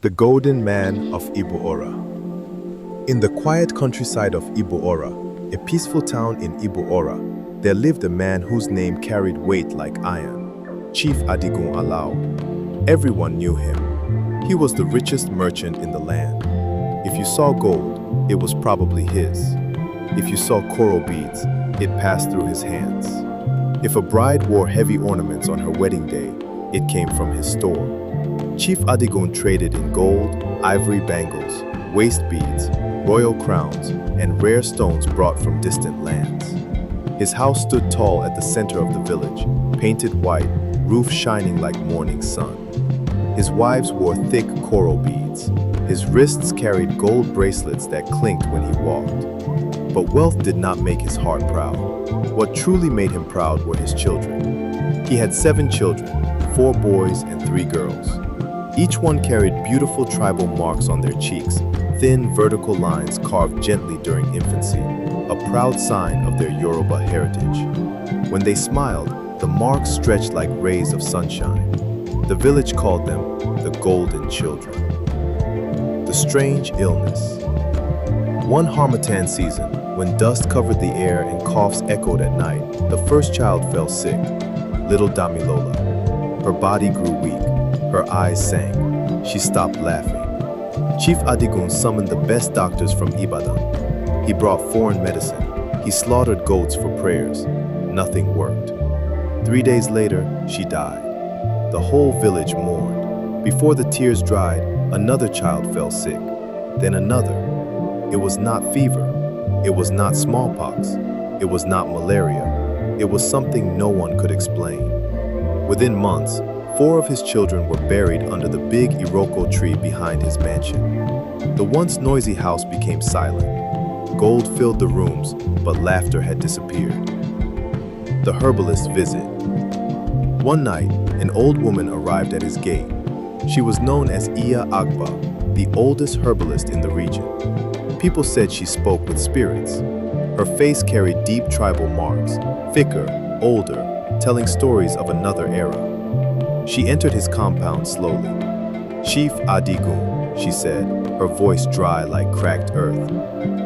The Golden Man of Ibuora. In the quiet countryside of Ibuora, a peaceful town in Ibuora, there lived a man whose name carried weight like iron, Chief Adigun Alao. Everyone knew him. He was the richest merchant in the land. If you saw gold, it was probably his. If you saw coral beads, it passed through his hands. If a bride wore heavy ornaments on her wedding day, it came from his store. Chief Adigun traded in gold, ivory bangles, waist beads, royal crowns, and rare stones brought from distant lands. His house stood tall at the center of the village, painted white, roof shining like morning sun. His wives wore thick coral beads. His wrists carried gold bracelets that clinked when he walked. But wealth did not make his heart proud. What truly made him proud were his children. He had 7 children, 4 boys and 3 girls. Each one carried beautiful tribal marks on their cheeks, thin vertical lines carved gently during infancy, a proud sign of their Yoruba heritage. When they smiled, the marks stretched like rays of sunshine. The village called them the Golden Children. The strange illness. One Harmattan season, when dust covered the air and coughs echoed at night, the first child fell sick, little Damilola. Her body grew weak. Her eyes sank. She stopped laughing. Chief Adigun summoned the best doctors from Ibadan. He brought foreign medicine. He slaughtered goats for prayers. Nothing worked. 3 days later, she died. The whole village mourned. Before the tears dried, another child fell sick. Then another. It was not fever. It was not smallpox. It was not malaria. It was something no one could explain. Within months, 4 of his children were buried under the big Iroko tree behind his mansion. The once noisy house became silent. Gold filled the rooms, but laughter had disappeared. The herbalist's visit. One night, an old woman arrived at his gate. She was known as Iya Agba, the oldest herbalist in the region. People said she spoke with spirits. Her face carried deep tribal marks, thicker, older, telling stories of another era. She entered his compound slowly. "Chief Adigun," she said, her voice dry like cracked earth.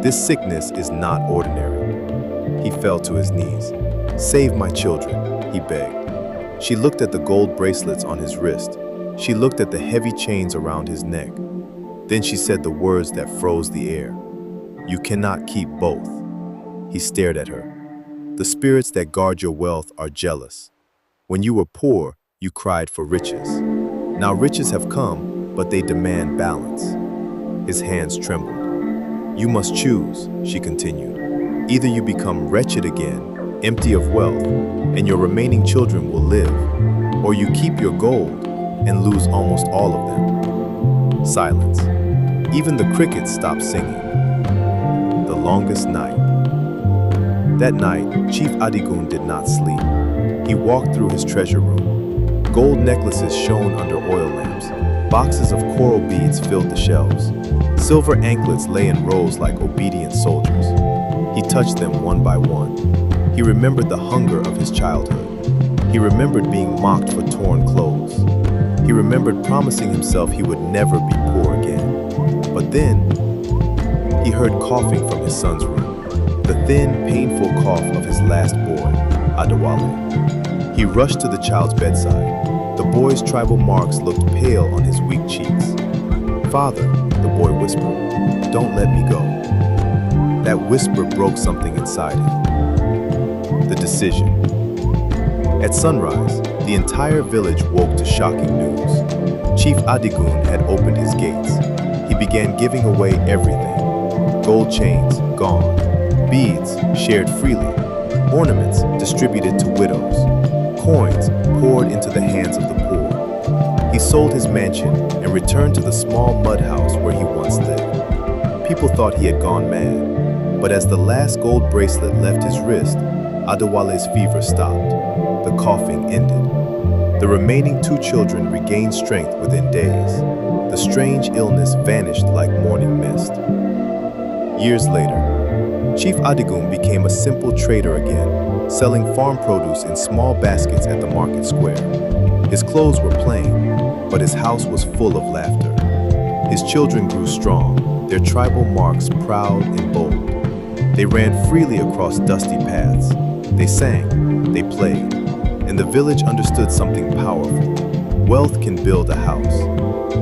"This sickness is not ordinary." He fell to his knees. "Save my children," he begged. She looked at the gold bracelets on his wrist. She looked at the heavy chains around his neck. Then she said the words that froze the air. "You cannot keep both." He stared at her. "The spirits that guard your wealth are jealous. When you were poor, you cried for riches. Now riches have come, but they demand balance." His hands trembled. "You must choose," she continued. "Either you become wretched again, empty of wealth, and your remaining children will live, or you keep your gold and lose almost all of them." Silence. Even the crickets stopped singing. The longest night. That night, Chief Adigun did not sleep. He walked through his treasure room. Gold necklaces shone under oil lamps. Boxes of coral beads filled the shelves. Silver anklets lay in rows like obedient soldiers. He touched them one by one. He remembered the hunger of his childhood. He remembered being mocked for torn clothes. He remembered promising himself he would never be poor again. But then, he heard coughing from his son's room. The thin, painful cough of his last boy, Adewale. He rushed to the child's bedside. The boy's tribal marks looked pale on his weak cheeks. "Father," the boy whispered, "don't let me go." That whisper broke something inside him. The decision. At sunrise, the entire village woke to shocking news. Chief Adigun had opened his gates. He began giving away everything. Gold chains, gone. Beads, shared freely. Ornaments, distributed to widows. Coins poured into the hands of the poor. He sold his mansion and returned to the small mud house where he once lived. People thought he had gone mad, but as the last gold bracelet left his wrist, Adewale's fever stopped. The coughing ended. The remaining 2 children regained strength within days. The strange illness vanished like morning mist. Years later, Chief Adigun became a simple trader again, selling farm produce in small baskets at the market square. His clothes were plain, but his house was full of laughter. His children grew strong, their tribal marks proud and bold. They ran freely across dusty paths. They sang, they played, and the village understood something powerful. Wealth can build a house,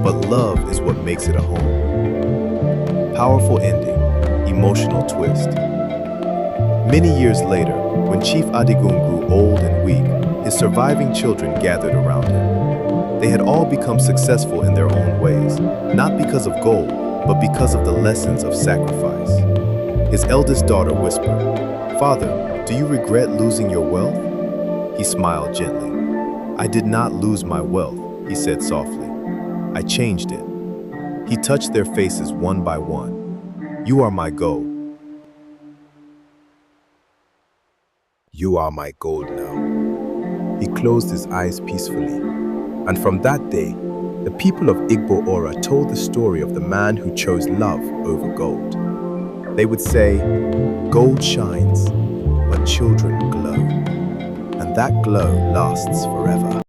but love is what makes it a home. Powerful ending, emotional twist. Many years later, when Chief Adigun grew old and weak, his surviving children gathered around him. They had all become successful in their own ways, not because of gold, but because of the lessons of sacrifice. His eldest daughter whispered, "Father, do you regret losing your wealth?" He smiled gently. "I did not lose my wealth," he said softly. "I changed it." He touched their faces one by one. "You are my gold. You are my gold now." He closed his eyes peacefully. And from that day, the people of Igbo Ora told the story of the man who chose love over gold. They would say, "Gold shines, but children glow." And that glow lasts forever.